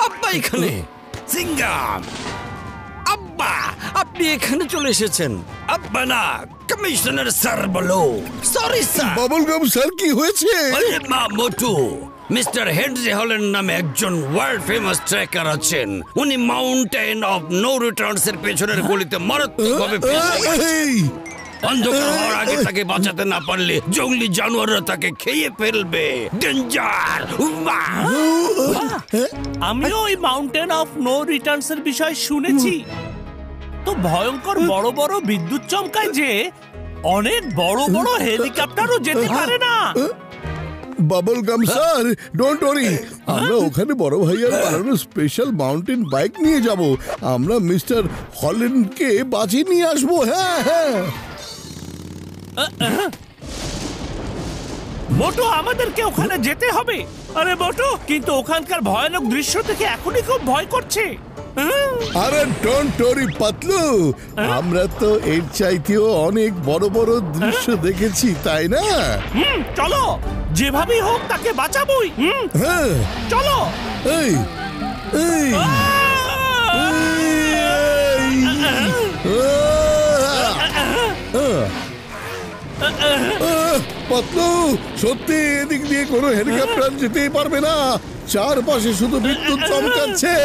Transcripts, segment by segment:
আব্বা এখানে, সিঙ্গাম আব্বা, আপনি এখানে চলে এসেছেন। আব্বা না, কমিশনার স্যার বলো। Sorry sir. বাবলগাম স্যার, কি হয়েছে? আরে মা মোটু, মিস্টার হেনরি হল্যান্ড নামে একজন ওয়ার্ল্ড ফেমাস ট্রেকার আছেন। উনি মাউন্টেন অফ নো রিটার্নস এর পেছনের গলিতে মারাত্মকভাবে ফেঁসে গেছেন। অন্ধকার হওয়ার আগে তাকে বাঁচাতে না পারলে জঙ্গলি জানোয়াররা তাকে খেয়ে ফেলবে। ডেঞ্জার। আমিও ওই মাউন্টেন অফ নো রিটার্নস এর বিষয় শুনেছি। তো ভয়ঙ্কর বড় বড় বিদ্যুৎ চমকায় যে অনেক বড় বড় হেলিকপ্টারও যেতে পারে না। বাবলগাম স্যার, ডোন্ট ওয়ারি, আমরা ওখানে বড় ভাইয়ার বানানো স্পেশাল মাউন্টেন বাইক নিয়ে যাব। আমরা মিস্টার হল্যান্ডকে বাঁচিয়ে নিয়ে আসবো। হ্যাঁ হ্যাঁ। মোটু, আমাদেরকে ওখানে যেতে হবে। আরে মোটু, কিন্তু ওখানকার ভয়ানক দৃশ্য থেকে এখনই খুব ভয় করছে। আরে ডোন্ট ওয়ারি পাতলু, আমরা তো এর চাইতেও অনেক বড় বড় দৃশ্য দেখেছি, তাই না? চলো, যেভাবেই হোক তাকে বাঁচাবোই। হ্যাঁ চলো। এই এই পাতলু, সত্যি এদিক দিয়ে কোনো হেলিকপ্টার যেতেই পারবে না। চারপাশে শুধু বিদ্যুৎ চমকাচ্ছে।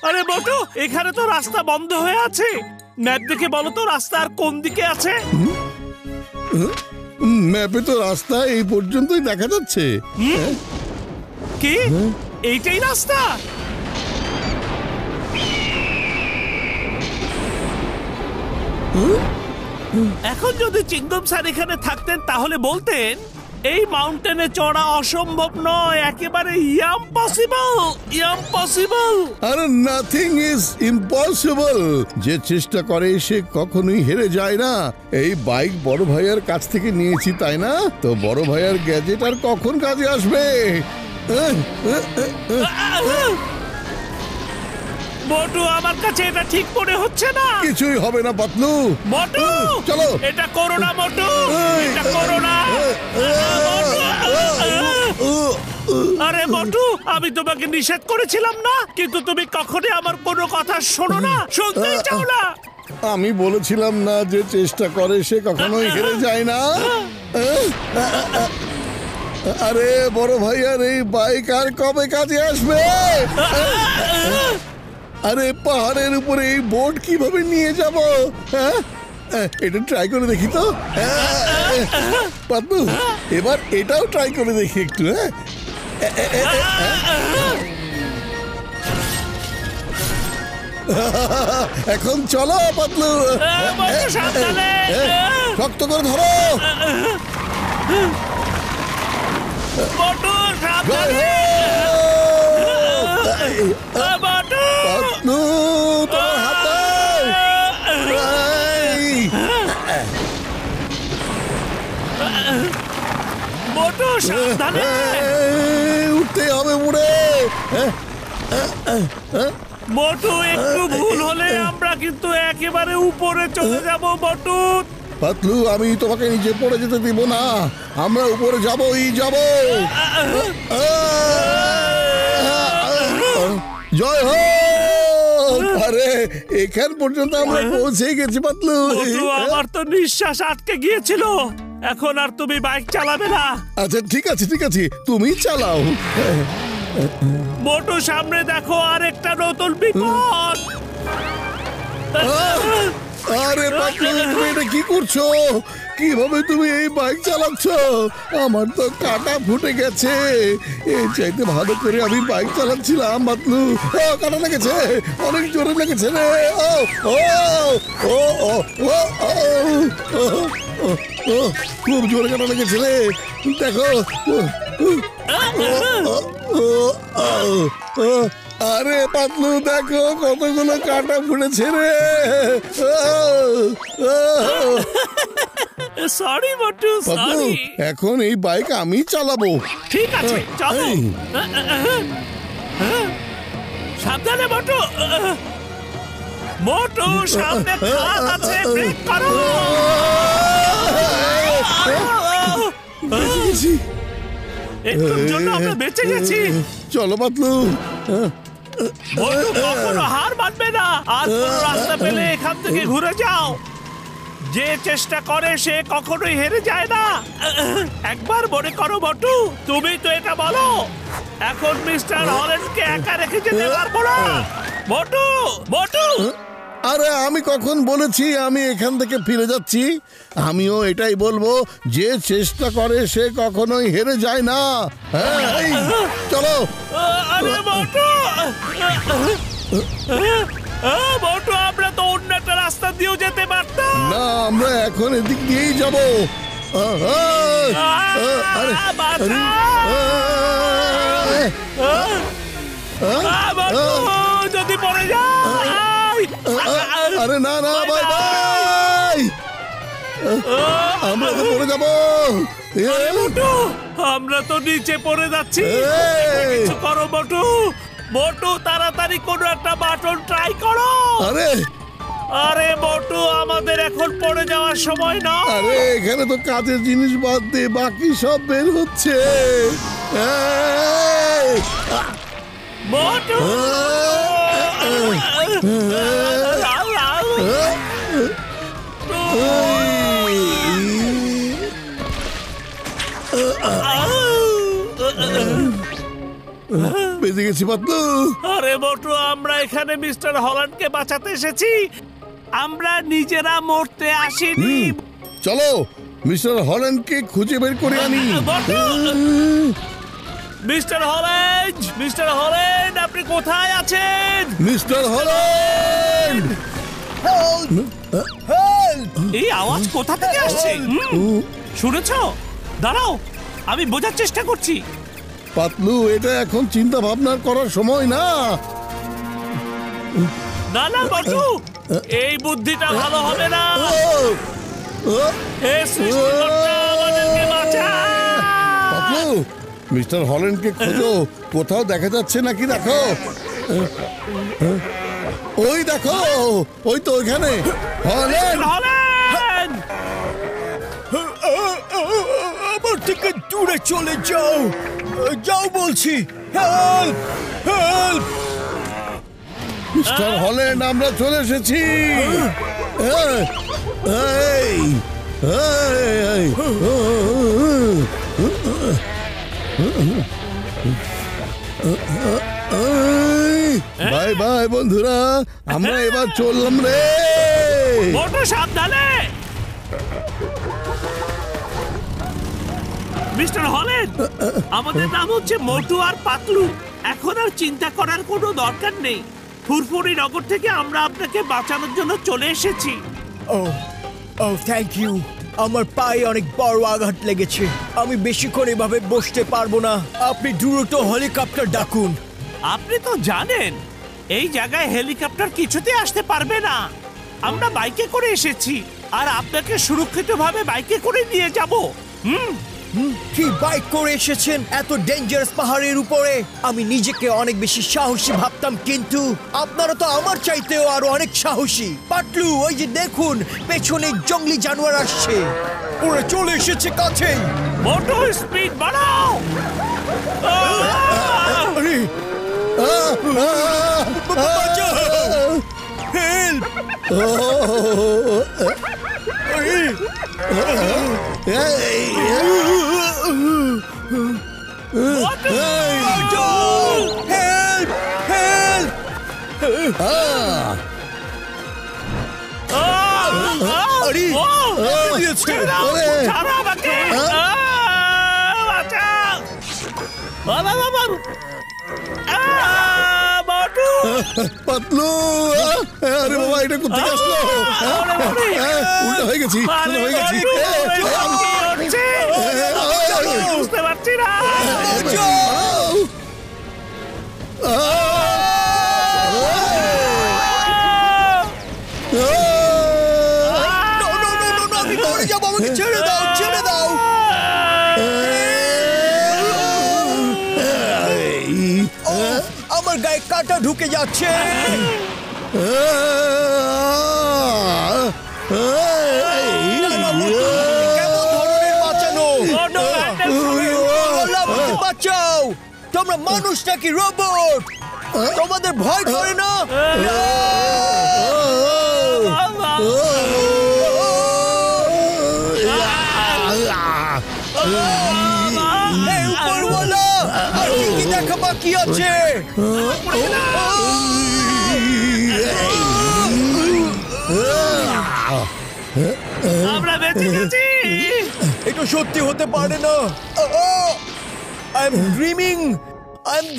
আরে মোটু, এখানে তো রাস্তা বন্ধ হয়ে আছে। ম্যাপ দেখে বলো তো রাস্তা আর কোন দিকে আছে? ম্যাপে তো রাস্তা এই পর্যন্তই দেখা যাচ্ছে। কি এইটাই রাস্তা? এখন যদি চিংগম স্যার এখানে থাকতেন তাহলে বলতেন এই মাউন্টেনে চড়া অসম্ভব নয়, একেবারে ইম্পসিবল। আর নাথিং ইজ ইম্পসিবল। যে চেষ্টা করে সে কখনোই হেরে যায় না। এই বাইক বড় ভাইয়ার কাছ থেকে নিয়েছি, তাই না? তো বড় ভাইয়ার গ্যাজেট আর কখন কাজে আসবে? মোটু, আমার কাছে এটা ঠিক মনে হচ্ছে না। কিছুই হবে না পাতলু। মোটু, চলো। এটা করো না মোটু, এটা করো না। আরে মোটু, আমি তোমাকে নিষেধ করেছিলাম না, কিন্তু তুমি কখনোই আমার কোনো কথা শোনো না, শুনতেই চাও না। আমি বলেছিলাম না যে চেষ্টা করে সে কখনোই হেরে যায় না? আরে বড় ভাইয়ার এই বাইক আর কবে কাজে আসবে? আরে পাহাড়ের উপরে এই বোট কিভাবে নিয়ে যাব? এটা ট্রাই করে দেখি তো। পাতলু, এবার এটাও ট্রাই করে দেখি একটু। এখন চলো পাতলু, শক্ত করে ধরো। পাতলু, তোমার হাতে উঠতে হবে মুড়ে। মোটু, একটু ভুল হলে আমরা কিন্তু একেবারে উপরে চলে যাব। মোটু পাতলু, আমি তোমাকে নিচে পড়ে যেতে দিব না। আমরা উপরে যাবই যাব। জয় হোক। আরে এখান পর্যন্ত আমরা পৌঁছে গেছি পাতলু। আমার তো নিঃশ্বাস আটকে গিয়েছিল। এখন আর তুমি বাইক চালাবে না? আচ্ছা ঠিক আছে, ঠিক আছে, তুমি চালাও। মোটু, সামনে দেখো, আর একটা নতুন বিপদ। আরে পাতলু, তুমি এটা কি করছো? কিভাবে তুমি এই বাইক চালাচ্ছ? আমার তো কাটা ফুটে গেছে। এই চাইতে ভালো করে আমি বাইক চালাচ্ছিলাম পাতলু। কাটা লেগেছে, অনেক জোরে লেগেছে রে। খুব জোরে কাটা লেগেছে রে। দেখো। আরে পাতলু, দেখো কতগুলো কাটা ফুটেছে রে। সরি মোটু, সরি। এখন এই বাইক আমি চালাবো। ঠিক আছে, চলো। সাবধানে মোটু। মোটু সামনে খাদ আছে, ব্রেক করো। বেঁচে গেছি। একটুর জন্য আমরা বেঁচে গেছি। চলো পাতলু। মোটু কখনো হার মানবে না। আর কোনো রাস্তা পেলে এখান থেকে ঘুরে যাও। যে চেষ্টা করে সে কখনোই হেরে যায় না। একবার মনে করো মোটু, তুমি তো এটা বলো। এখন মিস্টার হল্যান্ডকে একা রেখে যেতে পারবো না। মোটু, মোটু। আরে আমি কখন বলেছি আমি এখান থেকে ফিরে যাচ্ছি? আমিও এটাই বলবো, যে চেষ্টা করে সে কখনোই হেরে যায় না। হ্যাঁ, এই, চলো। আরে মোটু, মোটু আমরা তো অন্য একটা রাস্তা দিয়েও যেতে পারতাম। না, আমরা এখন এদিক দিয়েই যাবো। আরে, যদি পড়ে যায়। আরে না না, বাই বাই। আমরা তো পড়ে যাবো। মোটু, আমরা তো নিচে পড়ে যাচ্ছি। কিছু করো মোটু। মোটু তাড়াতাড়ি কোনো একটা বাটন ট্রাই করো। আরে আরে মোটু, আমাদের এখন পড়ে যাওয়ার সময় না। আরে এখানে তো কাজের জিনিস বাদ দিয়ে বাকি সব বের হচ্ছে। মোটু, বেঁচে গেছি পাতলু। আরে মোটু, আমরা এখানে মিস্টার হল্যান্ডকে বাঁচাতে এসেছি। আমরা নিজেরা মরতে আসিনি। চলো মিস্টার হল্যান্ডকে খুঁজে বের করে আনি। মিস্টার হল্যান্ড, মিস্টার হল্যান্ড, আপনি কোথায় আছেন? মিস্টার হল্যান্ড, এই আওয়াজ কোথা থেকে আসছে? শুনেছো? দাঁড়াও, আমি বোঝার চেষ্টা করছি। পাতলু, এটা এখন চিন্তা ভাবনা করার সময় না। না না মোটু, এই বুদ্ধিটা ভালো হবে না। হে সৃষ্টিকর্তা, আমাদেরকে বাঁচাও। পাতলু, মিস্টার হল্যান্ডকে খোঁজো, কোথাও দেখা যাচ্ছে নাকি দেখো। ওই দেখো, ওই তো ওইখানে হল্যান্ড। হল্যান্ড, আমার থেকে দূরে চলে যাও। যাও বলছি। Help, help. মিস্টার হল্যান্ড, আমরা চলে এসেছি। এই, এই, বাই বাই বন্ধুরা, আমরা এবার চললাম রে। মোটু সাবধানে। মিস্টার হল্যান্ড, আমাদের নাম হচ্ছে মোটু আর পাতলু। এখন আর চিন্তা করার কোনো দরকার নেই। ফুরফুরি নগর থেকে আমরা আপনাকে বাঁচানোর জন্য চলে এসেছি। ও ও থ্যাংক ইউ। আমার পায়ে অনেক বড় আঘাত লেগেছে। আমি বেশিক্ষণ এভাবে বসতে পারবো না। আপনি দ্রুত হেলিকপ্টার ডাকুন। আপনি তো জানেন এই জায়গায় হেলিকপ্টার কিছুতে আসতে পারবে না। আমরা বাইকে করে এসেছি আর আপনাকে সুরক্ষিতভাবে বাইকে করে নিয়ে যাব। কি বাইক করে এসেছেন এত ডেঞ্জারাস পাহাড়ের উপরে? আমি নিজেকে অনেক বেশি সাহসী ভাবতাম, কিন্তু আপনারা তো আমার চাইতেও আরো অনেক সাহসী। পাতলু, ওই যে দেখুন, পেছনে জঙ্গলি জানোয়ার আসছে। ওরা চলে এসেছে কাছেই। মোটু, স্পিড বাড়াও। আরে, বাঁচাও! হেল্প! আরে, বাঁচাও! হেল্প! হেল্প! আরে, দিয়েছে। ছাড়ো আমাকে। বাঁচাও। বাবা, বাবা। মোটু, পাতলু, আরে বাবা, এটা কোথায় আসলো? উল্টো হয়ে গেছি, উল্টো হয়ে গেছি। বুঝতে পারছি না। আমি মরে যাবো, আমাকে ছেড়ে দাও, ছেড়ে দাও। আমার গায়ে কাঁটা ঢুকে যাচ্ছে। কেমন ধরনের বাঁচানো? Oh, no, Anders, আল্লাহ, আমাকে বাঁচাও! তোমরা মানুষ নাকি রোবট? তোমাদের ভয় করে না? এই উপরওয়ালা, আর কি দেখা বাকি আছে? আমরা বেঁচে গেছি। এটা সত্যি হতে পারে না। I am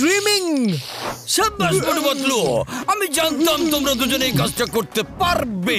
dreaming. সাব্বাস বড় বদলু, আমি জানতাম তোমরা দুজনে এই কাজটা করতে পারবে।